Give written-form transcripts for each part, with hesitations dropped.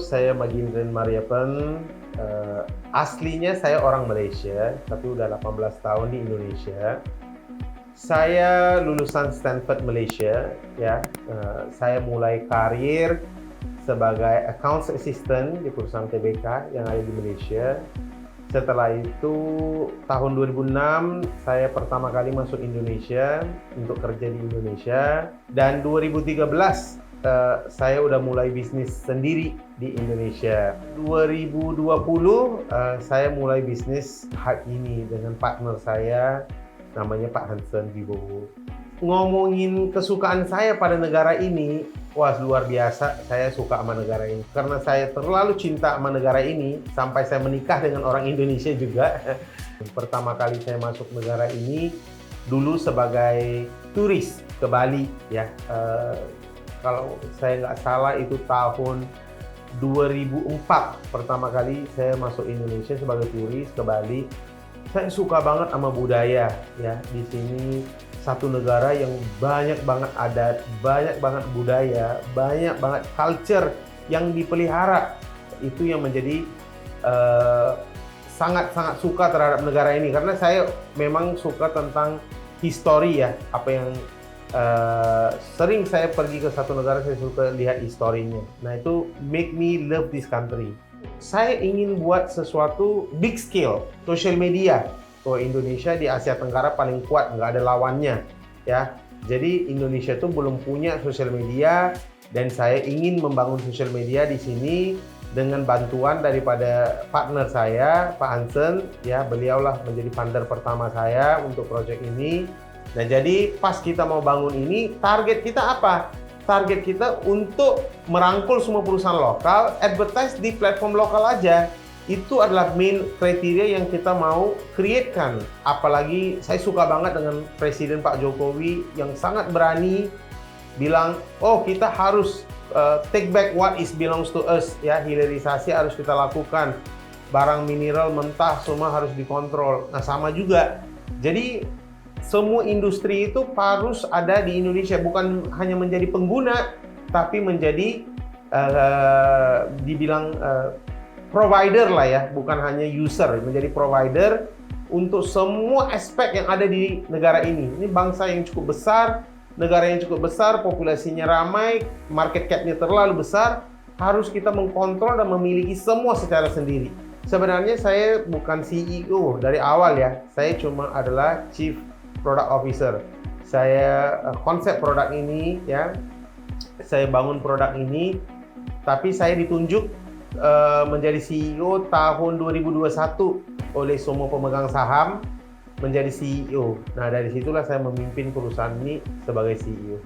saya Magindren Mariapan. Aslinya saya orang Malaysia, tapi udah 18 tahun di Indonesia. Saya lulusan Stanford Malaysia, ya. Saya mulai karir sebagai accounts assistant di perusahaan TBK yang ada di Malaysia. Setelah itu tahun 2006 saya pertama kali masuk Indonesia untuk kerja di Indonesia, dan 2013 saya udah mulai bisnis sendiri di Indonesia. 2020 saya mulai bisnis hak ini dengan partner saya namanya Pak Hansen Wibowo. Ngomongin kesukaan saya pada negara ini, wah luar biasa. Saya suka sama negara ini karena saya terlalu cinta sama negara ini sampai saya menikah dengan orang Indonesia juga. Pertama kali saya masuk negara ini dulu sebagai turis ke Bali, ya. Kalau saya nggak salah itu tahun 2004 pertama kali saya masuk Indonesia sebagai turis ke Bali. Saya suka banget sama budaya, ya. Di sini satu negara yang banyak banget adat, banyak banget budaya, banyak banget culture yang dipelihara. Itu yang menjadi sangat-sangat suka terhadap negara ini, karena saya memang suka tentang history, ya. Apa yang sering saya pergi ke satu negara, saya suka lihat historinya. Nah, itu make me love this country. Saya ingin buat sesuatu big scale, social media. Indonesia di Asia Tenggara paling kuat, nggak ada lawannya, ya. Jadi Indonesia tuh belum punya sosial media, dan saya ingin membangun sosial media di sini dengan bantuan daripada partner saya, Pak Hansen, ya. Beliaulah menjadi funder pertama saya untuk proyek ini. Nah, jadi pas kita mau bangun ini, target kita apa? Target kita untuk merangkul semua perusahaan lokal, advertise di platform lokal aja. Itu adalah main kriteria yang kita mau create-kan. Apalagi saya suka banget dengan Presiden Pak Jokowi yang sangat berani bilang, oh kita harus take back what is belongs to us, ya. Hilirisasi harus kita lakukan. Barang mineral mentah semua harus dikontrol. Nah, sama juga. Jadi semua industri itu harus ada di Indonesia, bukan hanya menjadi pengguna, tapi menjadi dibilang provider lah, ya, bukan hanya user, menjadi provider untuk semua aspek yang ada di negara ini. Ini bangsa yang cukup besar, negara yang cukup besar, populasinya ramai, market cap-nya terlalu besar, harus kita mengkontrol dan memiliki semua secara sendiri. Sebenarnya saya bukan CEO dari awal, ya, saya cuma adalah Chief Product Officer. Saya konsep produk ini, ya, saya bangun produk ini, tapi saya ditunjuk menjadi CEO tahun 2021 oleh semua pemegang saham menjadi CEO. Nah, dari situlah saya memimpin perusahaan ini sebagai CEO.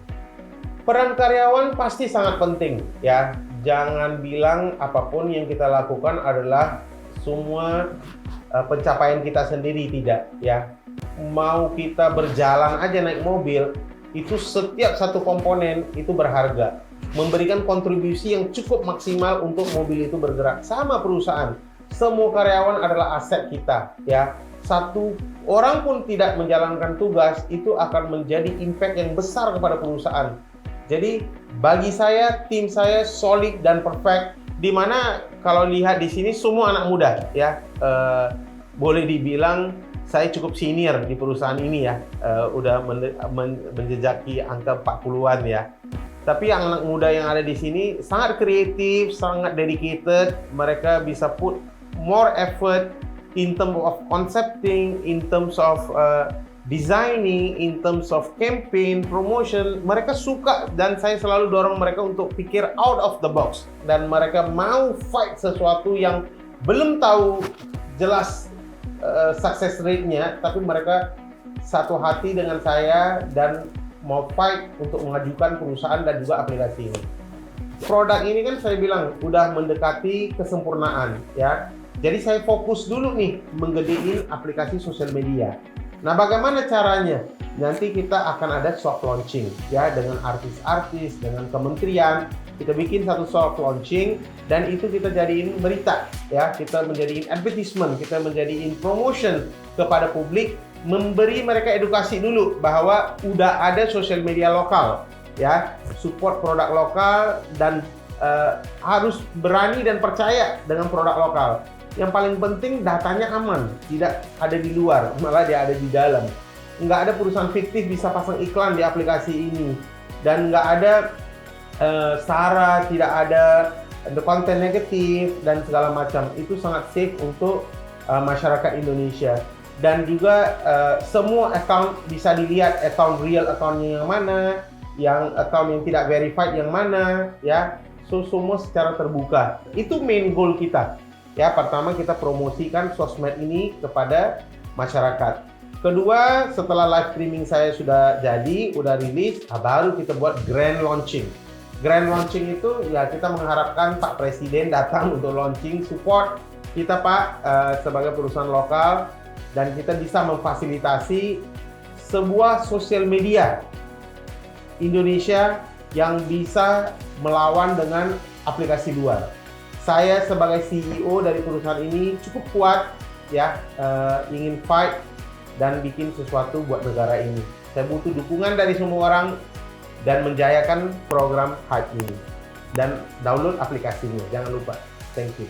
Peran karyawan pasti sangat penting, ya. Jangan bilang apapun yang kita lakukan adalah semua pencapaian kita sendiri, tidak, ya. Mau kita berjalan aja naik mobil, itu setiap satu komponen itu berharga, memberikan kontribusi yang cukup maksimal untuk mobil itu bergerak. Sama perusahaan, semua karyawan adalah aset kita, ya. Satu orang pun tidak menjalankan tugas itu akan menjadi impact yang besar kepada perusahaan. Jadi bagi saya, tim saya solid dan perfect, dimana kalau lihat di sini semua anak muda, ya. Boleh dibilang saya cukup senior di perusahaan ini, ya. Udah menjejaki angka 40-an, ya. Tapi yang anak muda yang ada di sini sangat kreatif, sangat dedicated. Mereka bisa put more effort in terms of concepting, in terms of designing, in terms of campaign, promotion. Mereka suka, dan saya selalu dorong mereka untuk pikir out of the box. Dan mereka mau fight sesuatu yang belum tahu jelas success rate-nya, tapi mereka satu hati dengan saya dan mau fight untuk mengajukan perusahaan dan juga aplikasi ini. Produk ini kan saya bilang udah mendekati kesempurnaan, ya. Jadi saya fokus dulu nih menggedein aplikasi sosial media. Nah, bagaimana caranya? Nanti kita akan ada soft launching, ya, dengan artis-artis, dengan kementerian. Kita bikin satu soft launching dan itu kita jadiin berita, ya. Kita menjadiin advertisement, kita menjadiin promotion kepada publik, memberi mereka edukasi dulu bahwa udah ada sosial media lokal, ya, support produk lokal dan harus berani dan percaya dengan produk lokal. Yang paling penting datanya aman, tidak ada di luar, malah dia ada di dalam. Nggak ada perusahaan fiktif bisa pasang iklan di aplikasi ini, dan nggak ada sara, tidak ada konten negatif dan segala macam. Itu sangat safe untuk masyarakat Indonesia. Dan juga semua account bisa dilihat, account real accountnya yang mana, yang account yang tidak verified yang mana, ya. So semua secara terbuka. Itu main goal kita. Ya, pertama kita promosikan sosmed ini kepada masyarakat. Kedua, setelah live streaming saya sudah jadi, udah rilis, baru kita buat grand launching. Grand launching itu ya kita mengharapkan Pak Presiden datang untuk launching, support kita Pak sebagai perusahaan lokal, dan kita bisa memfasilitasi sebuah sosial media Indonesia yang bisa melawan dengan aplikasi luar. Saya sebagai CEO dari perusahaan ini cukup kuat ya, ingin fight dan bikin sesuatu buat negara ini. Saya butuh dukungan dari semua orang dan menjayakan program Hype ini. Dan download aplikasinya, jangan lupa. Thank you.